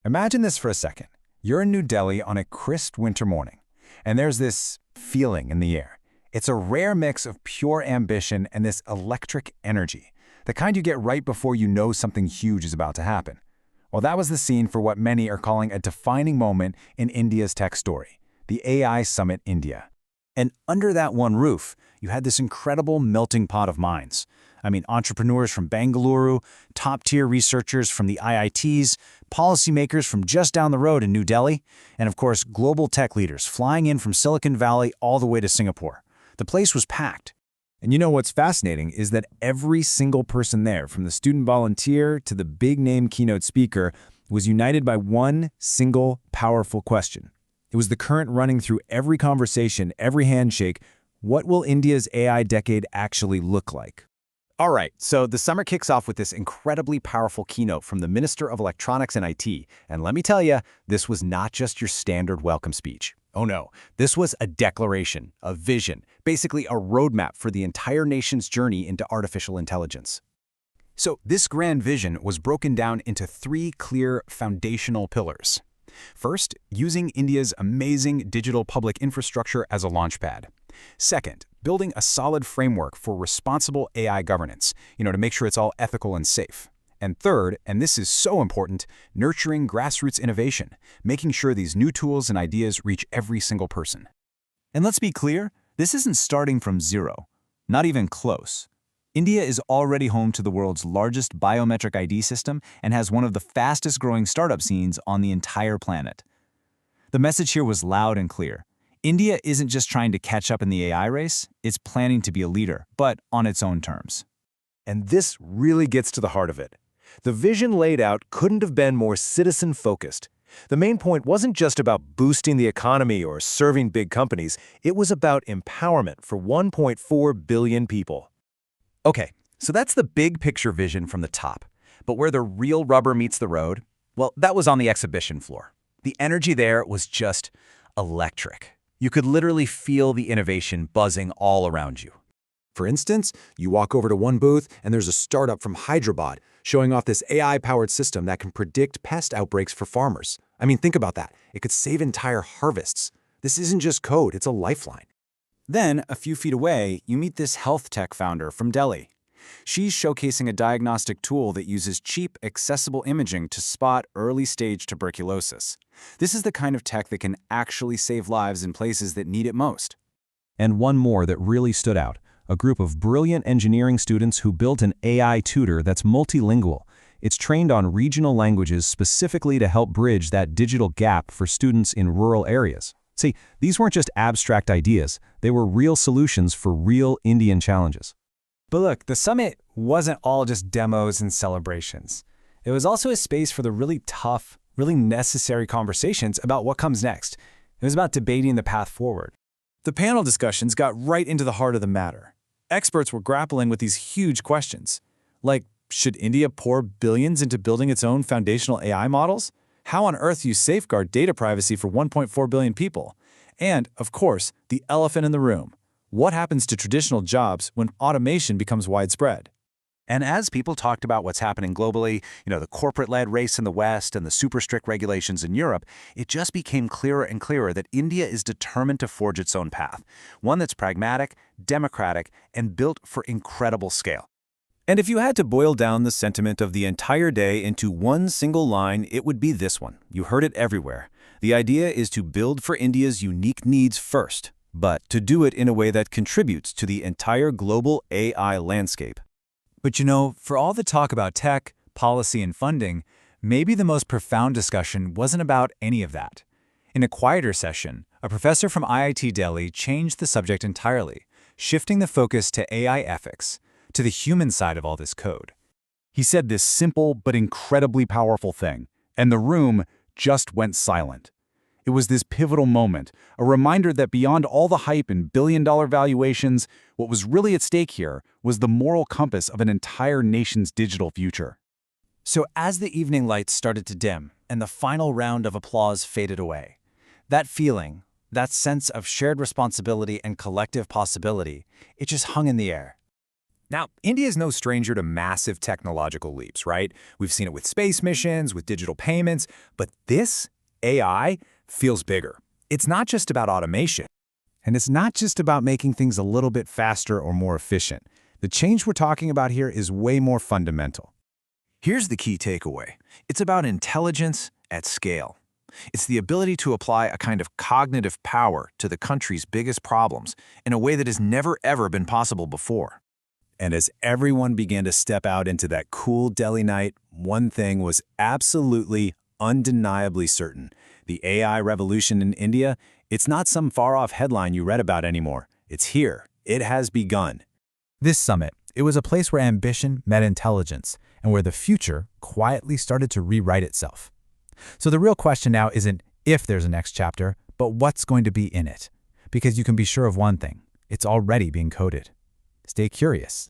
Imagine this for a second. You're in New Delhi on a crisp winter morning, and there's this feeling in the air. It's a rare mix of pure ambition and this electric energy, the kind you get right before you know something huge is about to happen. Well, that was the scene for what many are calling a defining moment in India's tech story, the AI Summit India. And under that one roof, you had this incredible melting pot of minds. Entrepreneurs from Bengaluru, top-tier researchers from the IITs, policymakers from just down the road in New Delhi, and of course, global tech leaders flying in from Silicon Valley all the way to Singapore. The place was packed. And you know what's fascinating is that every single person there, from the student volunteer to the big-name keynote speaker, was united by one single powerful question. It was the current running through every conversation, every handshake. What will India's AI decade actually look like? All right, so the summer kicks off with this incredibly powerful keynote from the Minister of Electronics and IT. And let me tell you, this was not just your standard welcome speech. Oh no, this was a declaration, a vision, basically a roadmap for the entire nation's journey into artificial intelligence. So this grand vision was broken down into three clear foundational pillars. First, using India's amazing digital public infrastructure as a launchpad. Second, building a solid framework for responsible AI governance, to make sure it's all ethical and safe. And third, and this is so important, nurturing grassroots innovation, making sure these new tools and ideas reach every single person. And let's be clear, this isn't starting from zero. Not even close. India is already home to the world's largest biometric ID system and has one of the fastest-growing startup scenes on the entire planet. The message here was loud and clear. India isn't just trying to catch up in the AI race, it's planning to be a leader, but on its own terms. And this really gets to the heart of it. The vision laid out couldn't have been more citizen-focused. The main point wasn't just about boosting the economy or serving big companies, it was about empowerment for 1.4 billion people. Okay, so that's the big picture vision from the top. But where the real rubber meets the road, well, that was on the exhibition floor. The energy there was just electric. You could literally feel the innovation buzzing all around you. For instance, you walk over to one booth and there's a startup from Hyderabad showing off this AI-powered system that can predict pest outbreaks for farmers. Think about that. It could save entire harvests. This isn't just code, it's a lifeline. Then, a few feet away, you meet this health tech founder from Delhi. She's showcasing a diagnostic tool that uses cheap, accessible imaging to spot early-stage tuberculosis. This is the kind of tech that can actually save lives in places that need it most. And one more that really stood out, a group of brilliant engineering students who built an AI tutor that's multilingual. It's trained on regional languages specifically to help bridge that digital gap for students in rural areas. See, these weren't just abstract ideas, they were real solutions for real Indian challenges. But look, the summit wasn't all just demos and celebrations. It was also a space for the really tough, really necessary conversations about what comes next. It was about debating the path forward. The panel discussions got right into the heart of the matter. Experts were grappling with these huge questions, like, should India pour billions into building its own foundational AI models? How on earth do you safeguard data privacy for 1.4 billion people? And, of course, the elephant in the room. What happens to traditional jobs when automation becomes widespread? And as people talked about what's happening globally, the corporate-led race in the West and the super strict regulations in Europe, it just became clearer and clearer that India is determined to forge its own path, one that's pragmatic, democratic, and built for incredible scale. And if you had to boil down the sentiment of the entire day into one single line, it would be this one. You heard it everywhere. The idea is to build for India's unique needs first, but to do it in a way that contributes to the entire global AI landscape. But for all the talk about tech, policy, and funding, maybe the most profound discussion wasn't about any of that. In a quieter session, a professor from IIT Delhi changed the subject entirely, shifting the focus to AI ethics, to the human side of all this code. He said this simple but incredibly powerful thing, and the room just went silent. It was this pivotal moment, a reminder that beyond all the hype and billion-dollar valuations, what was really at stake here was the moral compass of an entire nation's digital future. So as the evening lights started to dim and the final round of applause faded away, that feeling, that sense of shared responsibility and collective possibility, it just hung in the air. Now, India is no stranger to massive technological leaps, right? We've seen it with space missions, with digital payments, but this, AI, feels bigger. It's not just about automation. And it's not just about making things a little bit faster or more efficient. The change we're talking about here is way more fundamental. Here's the key takeaway. It's about intelligence at scale. It's the ability to apply a kind of cognitive power to the country's biggest problems in a way that has never ever been possible before. And as everyone began to step out into that cool Delhi night, one thing was absolutely, undeniably certain. The AI revolution in India, it's not some far-off headline you read about anymore. It's here. It has begun. This summit, it was a place where ambition met intelligence, and where the future quietly started to rewrite itself. So the real question now isn't if there's a next chapter, but what's going to be in it. Because you can be sure of one thing, it's already being coded. Stay curious.